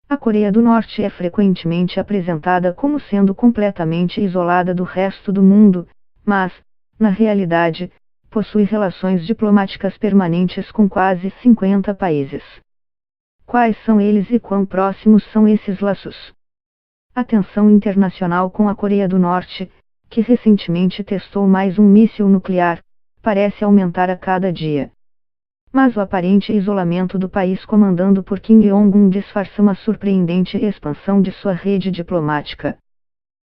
A Coreia do Norte é frequentemente apresentada como sendo completamente isolada do resto do mundo, mas, na realidade, possui relações diplomáticas permanentes com quase 50 países. Quais são eles e quão próximos são esses laços? A tensão internacional com a Coreia do Norte, que recentemente testou mais um míssil nuclear, parece aumentar a cada dia. Mas o aparente isolamento do país comandado por Kim Jong-un disfarça uma surpreendente expansão de sua rede diplomática.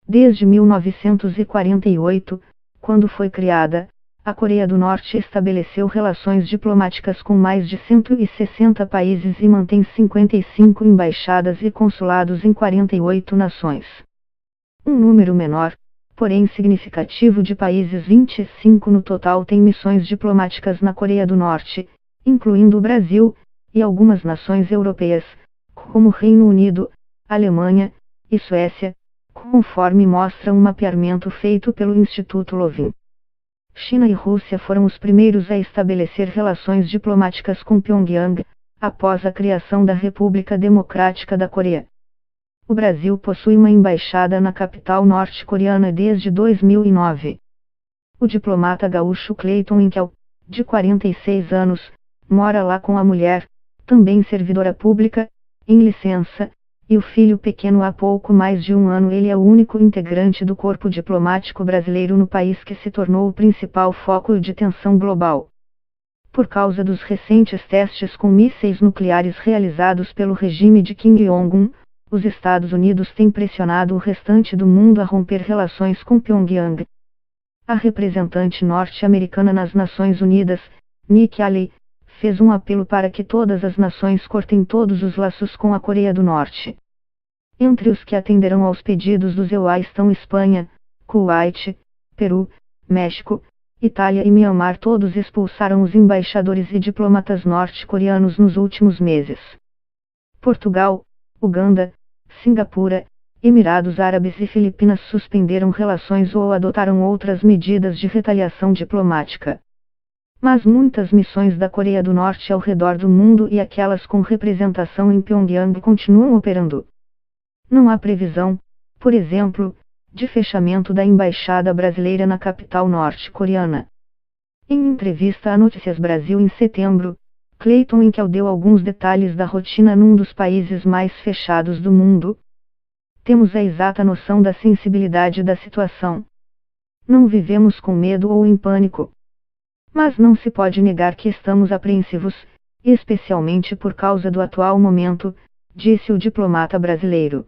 Desde 1948, quando foi criada, a Coreia do Norte estabeleceu relações diplomáticas com mais de 160 países e mantém 55 embaixadas e consulados em 48 nações. Um número menor, porém significativo de países, 25 no total, tem missões diplomáticas na Coreia do Norte, incluindo o Brasil, e algumas nações europeias, como Reino Unido, Alemanha e Suécia, conforme mostra um mapeamento feito pelo Instituto Lovin. China e Rússia foram os primeiros a estabelecer relações diplomáticas com Pyongyang, após a criação da República Democrática da Coreia. O Brasil possui uma embaixada na capital norte-coreana desde 2009. O diplomata gaúcho Clayton Winkel, de 46 anos, mora lá com a mulher, também servidora pública, em licença, e o filho pequeno há pouco mais de um ano. Ele é o único integrante do corpo diplomático brasileiro no país que se tornou o principal foco de tensão global. Por causa dos recentes testes com mísseis nucleares realizados pelo regime de Kim Jong-un, os Estados Unidos têm pressionado o restante do mundo a romper relações com Pyongyang. A representante norte-americana nas Nações Unidas, Nikki Haley, fez um apelo para que todas as nações cortem todos os laços com a Coreia do Norte. Entre os que atenderão aos pedidos dos EUA estão Espanha, Kuwait, Peru, México, Itália e Myanmar. Todos expulsaram os embaixadores e diplomatas norte-coreanos nos últimos meses. Portugal, Uganda, Singapura, Emirados Árabes e Filipinas suspenderam relações ou adotaram outras medidas de retaliação diplomática. Mas muitas missões da Coreia do Norte ao redor do mundo e aquelas com representação em Pyongyang continuam operando. Não há previsão, por exemplo, de fechamento da embaixada brasileira na capital norte-coreana. Em entrevista à Notícias Brasil em setembro, Clayton Winkel deu alguns detalhes da rotina num dos países mais fechados do mundo. Temos a exata noção da sensibilidade da situação. Não vivemos com medo ou em pânico. Mas não se pode negar que estamos apreensivos, especialmente por causa do atual momento, disse o diplomata brasileiro.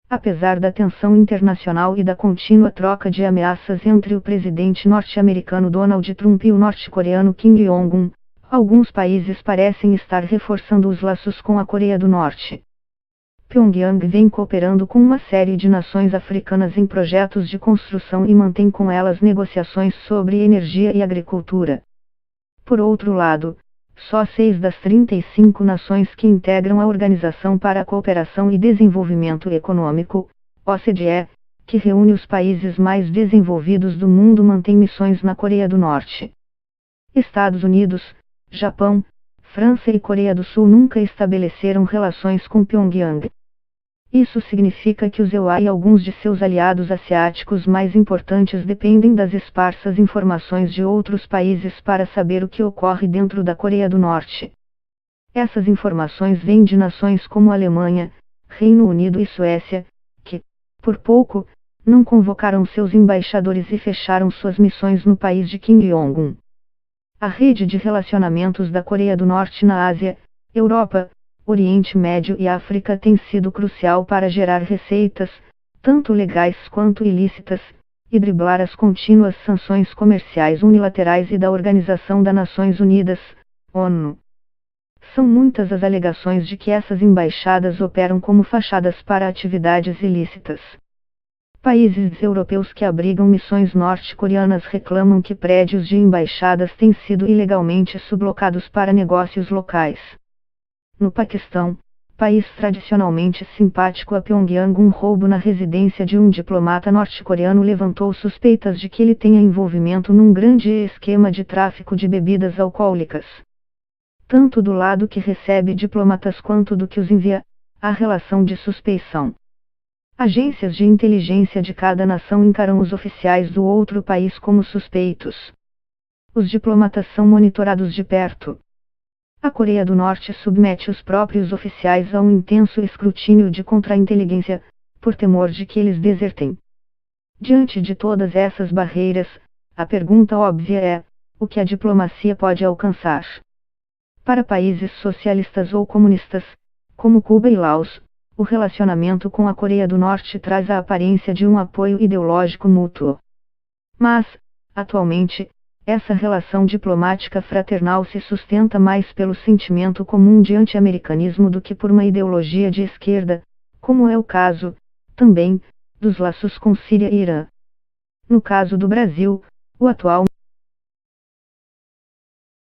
Apesar da tensão internacional e da contínua troca de ameaças entre o presidente norte-americano Donald Trump e o norte-coreano Kim Jong-un, alguns países parecem estar reforçando os laços com a Coreia do Norte. Pyongyang vem cooperando com uma série de nações africanas em projetos de construção e mantém com elas negociações sobre energia e agricultura. Por outro lado, só 6 das 35 nações que integram a Organização para a Cooperação e Desenvolvimento Econômico, OCDE, que reúne os países mais desenvolvidos do mundo, mantêm missões na Coreia do Norte. Estados Unidos, Japão, França e Coreia do Sul nunca estabeleceram relações com Pyongyang. Isso significa que os EUA e alguns de seus aliados asiáticos mais importantes dependem das esparsas informações de outros países para saber o que ocorre dentro da Coreia do Norte. Essas informações vêm de nações como Alemanha, Reino Unido e Suécia, que, por pouco, não convocaram seus embaixadores e fecharam suas missões no país de Kim Jong-un. A rede de relacionamentos da Coreia do Norte na Ásia, Europa, Oriente Médio e África tem sido crucial para gerar receitas, tanto legais quanto ilícitas, e driblar as contínuas sanções comerciais unilaterais e da Organização das Nações Unidas, ONU. São muitas as alegações de que essas embaixadas operam como fachadas para atividades ilícitas. Países europeus que abrigam missões norte-coreanas reclamam que prédios de embaixadas têm sido ilegalmente sublocados para negócios locais. No Paquistão, país tradicionalmente simpático a Pyongyang, um roubo na residência de um diplomata norte-coreano levantou suspeitas de que ele tenha envolvimento num grande esquema de tráfico de bebidas alcoólicas. Tanto do lado que recebe diplomatas quanto do que os envia, a relação de suspeição. Agências de inteligência de cada nação encaram os oficiais do outro país como suspeitos. Os diplomatas são monitorados de perto. A Coreia do Norte submete os próprios oficiais a um intenso escrutínio de contra-inteligência, por temor de que eles desertem. Diante de todas essas barreiras, a pergunta óbvia é: o que a diplomacia pode alcançar? Para países socialistas ou comunistas, como Cuba e Laos, o relacionamento com a Coreia do Norte traz a aparência de um apoio ideológico mútuo. Mas, atualmente, essa relação diplomática fraternal se sustenta mais pelo sentimento comum de anti-americanismo do que por uma ideologia de esquerda, como é o caso, também, dos laços com Síria e Irã. No caso do Brasil, o atual